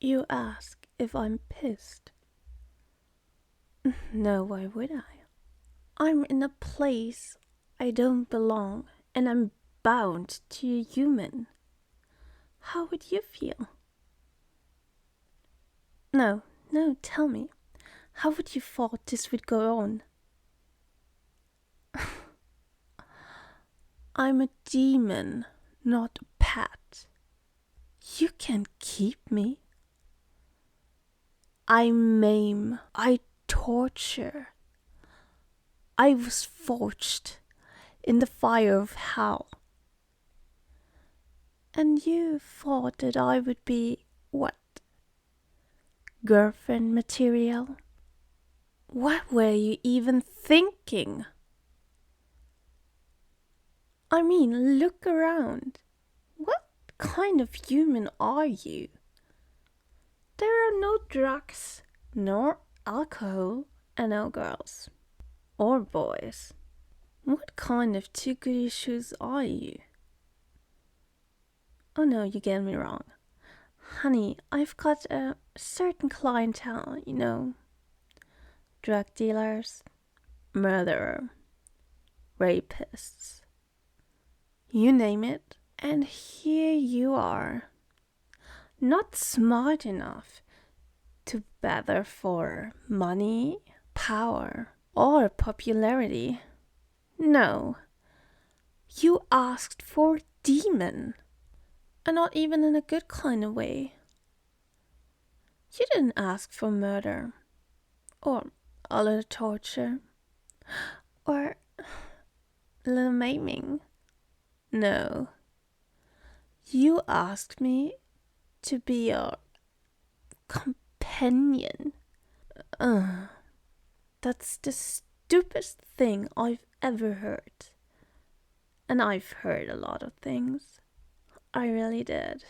You ask if I'm pissed. No, why would I? I'm in a place I don't belong, and I'm bound to a human. How would you feel? No, no, tell me. How would you thought this would go on? I'm a demon, not a pet. You can't keep me. I maim, I torture. I was forged in the fire of hell. And you thought that I would be, what? Girlfriend material? What were you even thinking? I mean, look around. What kind of human are you? There are no drugs, nor alcohol, and no girls. Or boys. What kind of two-goody shoes are you? Oh no, you get me wrong. Honey, I've got a certain clientele, you know. Drug dealers, murderer, rapists. You name it, and here you are. Not smart enough to bother for money, power, or popularity. No, you asked for demon, and not even in a good kind of way. You didn't ask for murder, or a little torture, or a little maiming. No, you asked me to be your companion. That's the stupidest thing I've ever heard. And I've heard a lot of things. I really did.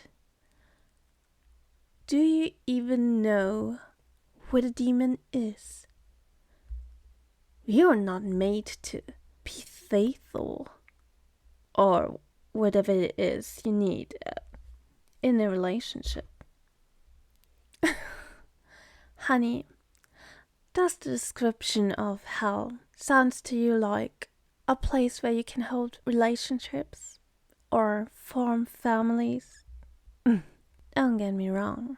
Do you even know what a demon is? You're not made to be faithful. Or whatever it is you need in a relationship. Honey, does the description of hell sounds to you like a place where you can hold relationships or form families? Don't get me wrong.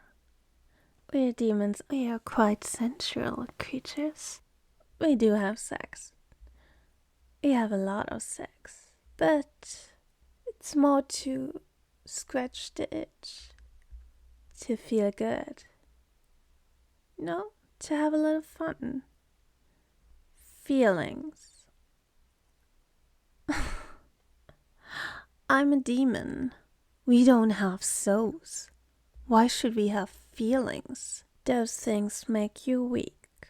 We demons, we are quite sensual creatures. We do have sex. We have a lot of sex. But it's more to scratch the itch. To feel good. You know, to have a little fun. Feelings. I'm a demon. We don't have souls. Why should we have feelings? Those things make you weak.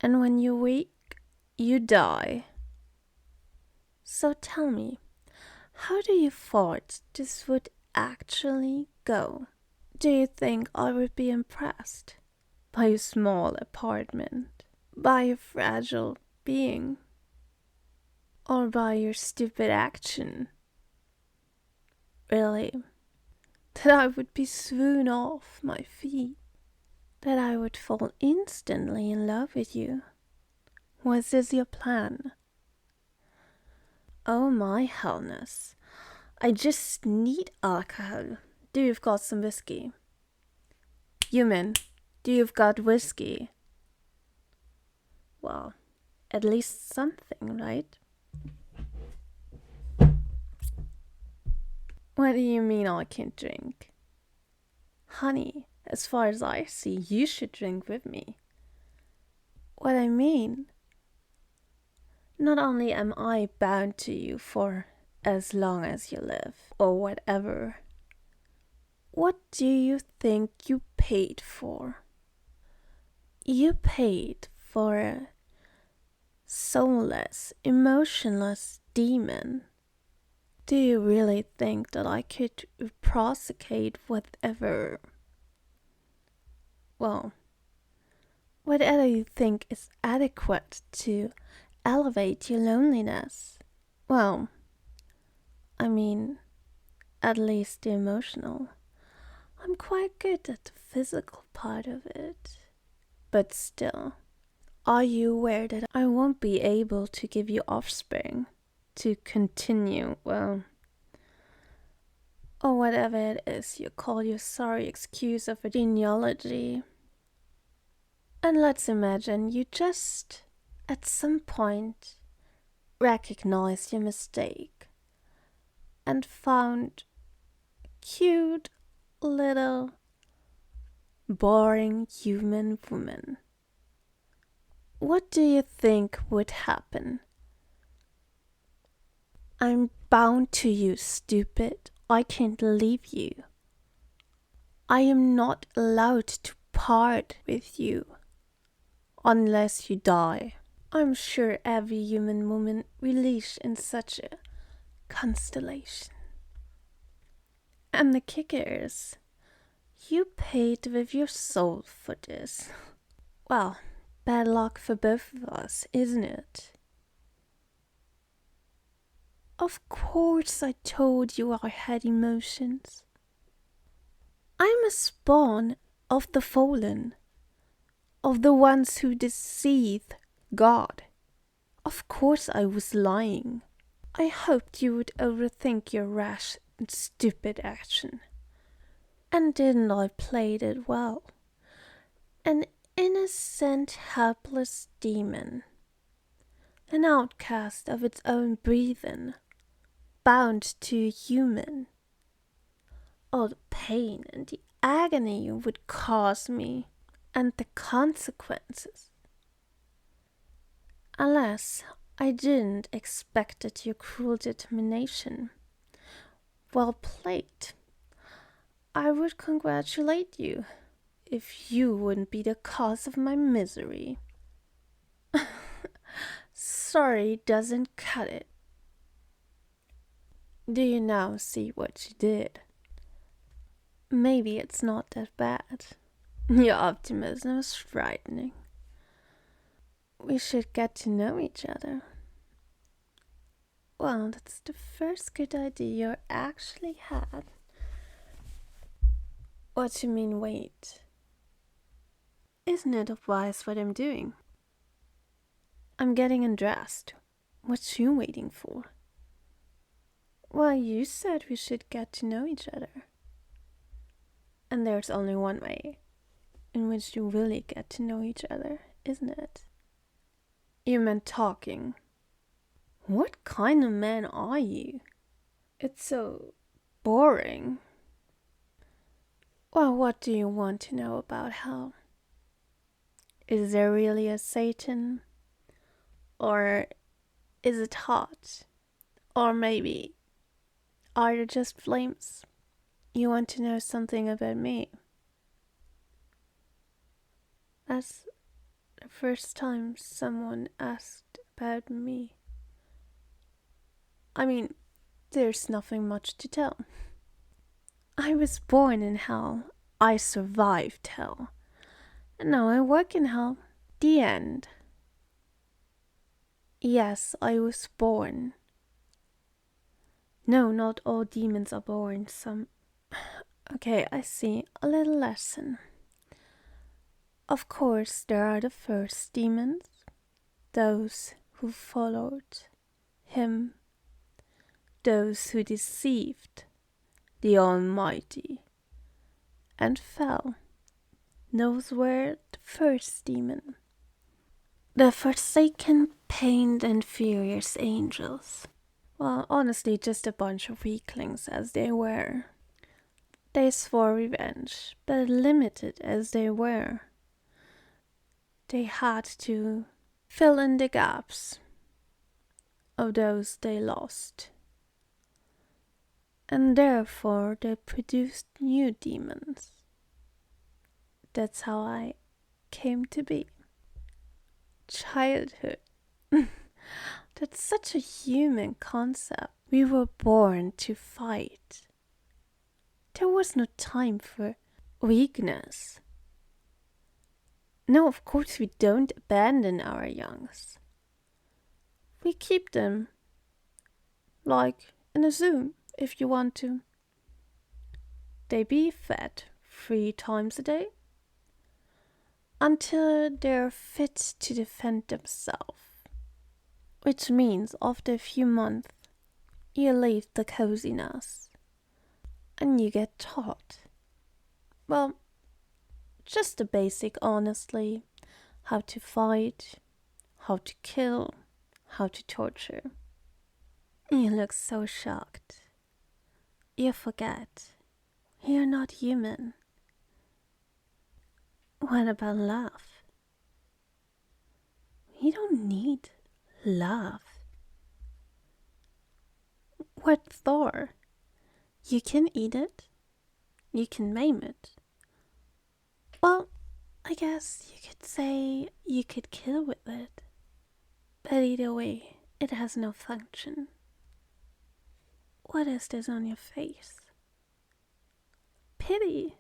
And when you're weak, you die. So tell me, how do you thought this would actually go? Do you think I would be impressed by your small apartment, by your fragile being, or by your stupid action? Really? That I would be swoon off my feet? That I would fall instantly in love with you? Was this your plan? Oh my hellness. I just need alcohol. Do you've got some whiskey? Human, do you've got whiskey? Well, at least something, right? What do you mean I can't drink? Honey, as far as I see, you should drink with me. What I mean, not only am I bound to you for as long as you live, or whatever, what do you think you paid for? You paid for a soulless, emotionless demon. Do you really think that I could prosecute whatever you think is adequate to elevate your loneliness? Well, I mean, at least the emotional. I I'm quite good at the physical part of it. But still, are you aware that I won't be able to give you offspring to continue, well, or whatever it is you call your sorry excuse of a genealogy? And let's imagine you just, at some point, recognized your mistake and found cute little boring human woman. What do you think would happen? I'm bound to you, stupid. I can't leave you. I am not allowed to part with you unless you die. I'm sure every human woman will leash in such a constellation. And the kicker is, you paid with your soul for this. Well, bad luck for both of us, isn't it? Of course I told you I had emotions. I'm a spawn of the fallen, of the ones who deceive God. Of course I was lying. I hoped you would overthink your rash and stupid action. And didn't I play it well? An innocent, helpless demon. An outcast of its own breathing. Bound to a human. All the pain and the agony you would cause me, and the consequences. Alas, I didn't expect your cruel determination. Well played. I would congratulate you if you wouldn't be the cause of my misery. Sorry doesn't cut it. Do you now see what you did? Maybe it's not that bad. Your optimism is frightening. We should get to know each other. Well, that's the first good idea you actually had. What do you mean, wait? Isn't it obvious what I'm doing? I'm getting undressed. What you waiting for? Well, you said we should get to know each other. And there's only one way in which you really get to know each other, isn't it? You meant talking. What kind of man are you? It's so boring. Well, what do you want to know about hell? Is there really a Satan? Or is it hot? Or maybe are there just flames? You want to know something about me? That's the first time someone asked about me. I mean, there's nothing much to tell. I was born in hell. I survived hell. And now I work in hell. The end. Yes, I was born. No, not all demons are born. Some... Okay, I see. A little lesson. Of course, there are the first demons. Those who followed him. Those who deceived the Almighty and fell. Those were the first demon. The forsaken, pained, and furious angels. Well, honestly, just a bunch of weaklings as they were. They swore revenge, but limited as they were. They had to fill in the gaps of those they lost. And therefore they produced new demons. That's how I came to be. Childhood. That's such a human concept. We were born to fight. There was no time for weakness. No, of course we don't abandon our youngs. We keep them, like in a zoo, if you want to. They be fed 3 times a day until they're fit to defend themselves. Which means after a few months, you leave the coziness and you get taught. Well, just the basic, honestly. How to fight, how to kill, how to torture. You look so shocked. You forget. You're not human. What about love? You don't need love. What for? You can eat it. You can maim it. Well, I guess you could say you could kill with it. But either way, it has no function. What is this on your face? Pity.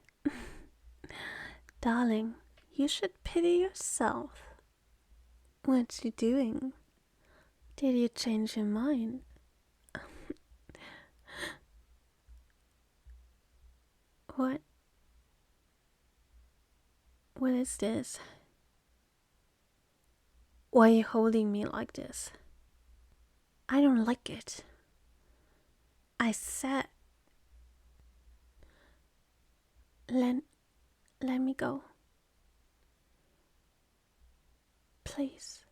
Darling, you should pity yourself. What you doing? Did you change your mind? What? What is this? Why are you holding me like this? I don't like it. I said... Let me go. Please.